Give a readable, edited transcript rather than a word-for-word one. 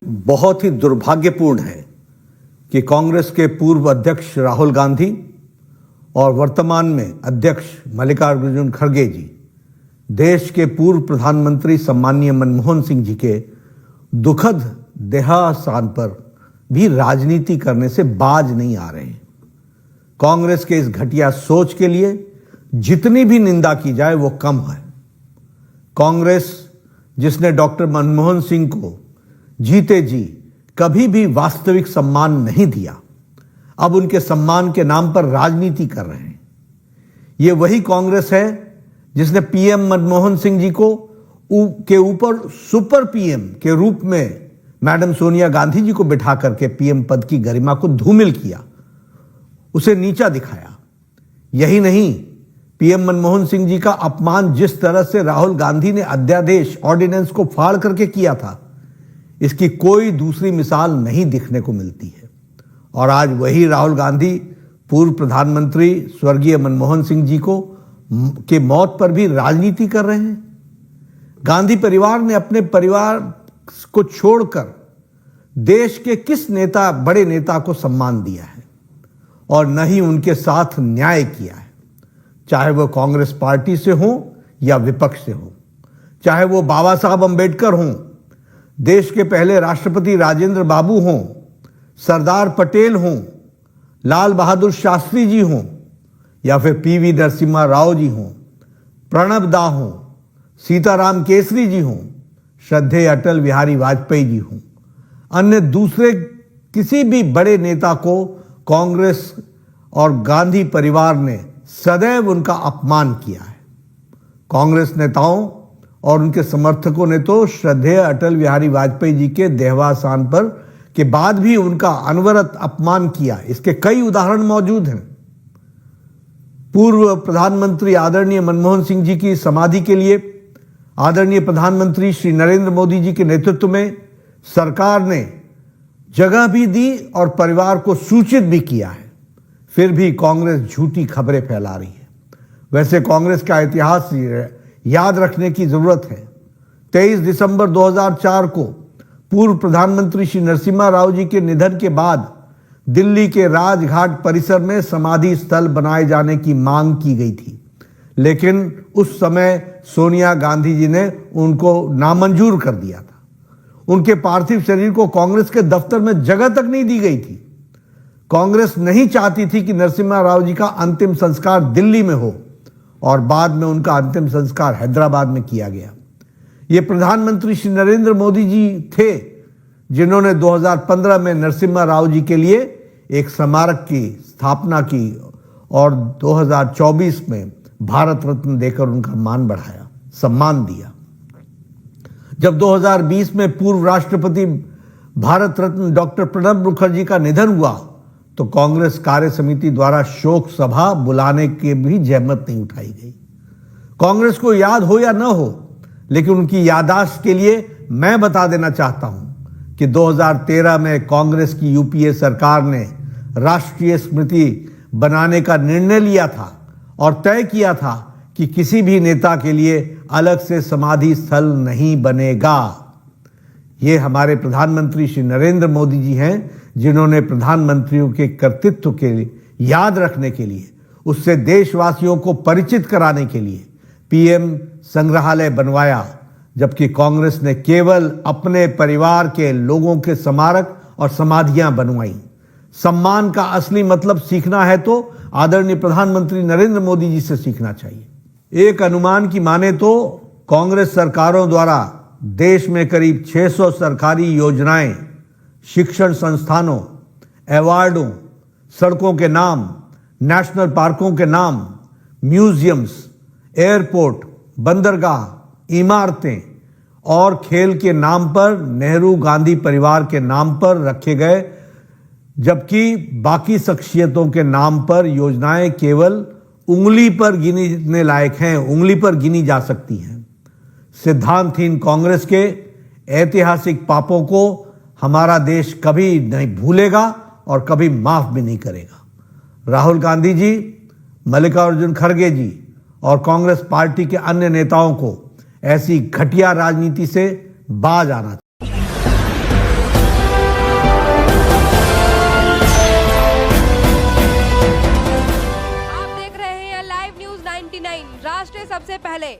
बहुत ही दुर्भाग्यपूर्ण है कि कांग्रेस के पूर्व अध्यक्ष राहुल गांधी और वर्तमान में अध्यक्ष मल्लिकार्जुन खड़गे जी देश के पूर्व प्रधानमंत्री सम्माननीय मनमोहन सिंह जी के दुखद देहावसान पर भी राजनीति करने से बाज नहीं आ रहे हैं। कांग्रेस के इस घटिया सोच के लिए जितनी भी निंदा की जाए वो कम है। कांग्रेस जिसने डॉक्टर मनमोहन सिंह को जीते जी कभी भी वास्तविक सम्मान नहीं दिया, अब उनके सम्मान के नाम पर राजनीति कर रहे हैं। ये वही कांग्रेस है जिसने पीएम मनमोहन सिंह जी को के ऊपर सुपर पीएम के रूप में मैडम सोनिया गांधी जी को बिठा करके पीएम पद की गरिमा को धूमिल किया, उसे नीचा दिखाया। यही नहीं, पीएम मनमोहन सिंह जी का अपमान जिस तरह से राहुल गांधी ने अध्यादेश ऑर्डिनेंस को फाड़ करके किया था, इसकी कोई दूसरी मिसाल नहीं दिखने को मिलती है। और आज वही राहुल गांधी पूर्व प्रधानमंत्री स्वर्गीय मनमोहन सिंह जी के मौत पर भी राजनीति कर रहे हैं। गांधी परिवार ने अपने परिवार को छोड़कर देश के किस बड़े नेता को सम्मान दिया है और न ही उनके साथ न्याय किया है, चाहे वो कांग्रेस पार्टी से हो या विपक्ष से हो, चाहे वो बाबा साहब अंबेडकर हों, देश के पहले राष्ट्रपति राजेंद्र बाबू हों, सरदार पटेल हों, लाल बहादुर शास्त्री जी हों या फिर पीवी नरसिम्हा राव जी हों, प्रणब दा हों, सीताराम केसरी जी हों, श्रद्धेय अटल बिहारी वाजपेयी जी हों, अन्य दूसरे किसी भी बड़े नेता को कांग्रेस और गांधी परिवार ने सदैव उनका अपमान किया है। कांग्रेस नेताओं और उनके समर्थकों ने तो श्रद्धेय अटल बिहारी वाजपेयी जी के देहावसान पर के बाद भी उनका अनवरत अपमान किया। इसके कई उदाहरण मौजूद हैं। पूर्व प्रधानमंत्री आदरणीय मनमोहन सिंह जी की समाधि के लिए आदरणीय प्रधानमंत्री श्री नरेंद्र मोदी जी के नेतृत्व में सरकार ने जगह भी दी और परिवार को सूचित भी किया है, फिर भी कांग्रेस झूठी खबरें फैला रही है। वैसे कांग्रेस का इतिहास याद रखने की जरूरत है। 23 दिसंबर 2004 को पूर्व प्रधानमंत्री श्री नरसिम्हा राव जी के निधन के बाद दिल्ली के राजघाट परिसर में समाधि स्थल बनाए जाने की मांग की गई थी, लेकिन उस समय सोनिया गांधी जी ने उनको नामंजूर कर दिया था। उनके पार्थिव शरीर को कांग्रेस के दफ्तर में जगह तक नहीं दी गई थी। कांग्रेस नहीं चाहती थी कि नरसिम्हा राव जी का अंतिम संस्कार दिल्ली में हो और बाद में उनका अंतिम संस्कार हैदराबाद में किया गया। ये प्रधानमंत्री श्री नरेंद्र मोदी जी थे जिन्होंने 2015 में नरसिम्हा राव जी के लिए एक स्मारक की स्थापना की और 2024 में भारत रत्न देकर उनका मान बढ़ाया, सम्मान दिया। जब 2020 में पूर्व राष्ट्रपति भारत रत्न डॉक्टर प्रणब मुखर्जी का निधन हुआ तो कांग्रेस कार्य समिति द्वारा शोक सभा बुलाने की भी जहमत नहीं उठाई गई। कांग्रेस को याद हो या न हो, लेकिन उनकी याददाश्त के लिए मैं बता देना चाहता हूं कि 2013 में कांग्रेस की यूपीए सरकार ने राष्ट्रीय स्मृति बनाने का निर्णय लिया था और तय किया था कि किसी भी नेता के लिए अलग से समाधि स्थल नहीं बनेगा। ये हमारे प्रधानमंत्री श्री नरेंद्र मोदी जी हैं जिन्होंने प्रधानमंत्रियों के कर्तृत्व के लिए याद रखने के लिए, उससे देशवासियों को परिचित कराने के लिए पीएम संग्रहालय बनवाया, जबकि कांग्रेस ने केवल अपने परिवार के लोगों के स्मारक और समाधियां बनवाई। सम्मान का असली मतलब सीखना है तो आदरणीय प्रधानमंत्री नरेंद्र मोदी जी से सीखना चाहिए। एक अनुमान की माने तो कांग्रेस सरकारों द्वारा देश में करीब 600 सरकारी योजनाएं, शिक्षण संस्थानों, अवार्डों, सड़कों के नाम, नेशनल पार्कों के नाम, म्यूजियम्स, एयरपोर्ट, बंदरगाह, इमारतें और खेल के नाम पर, नेहरू गांधी परिवार के नाम पर रखे गए, जबकि बाकी शख्सियतों के नाम पर योजनाएं केवल उंगली पर गिनने लायक हैं, उंगली पर गिनी जा सकती हैं। सिद्धांतहीन कांग्रेस के ऐतिहासिक पापों को हमारा देश कभी नहीं भूलेगा और कभी माफ भी नहीं करेगा। राहुल गांधी जी, मल्लिकार्जुन खड़गे जी और कांग्रेस पार्टी के अन्य नेताओं को ऐसी घटिया राजनीति से बाज आना चाहिए। सबसे पहले।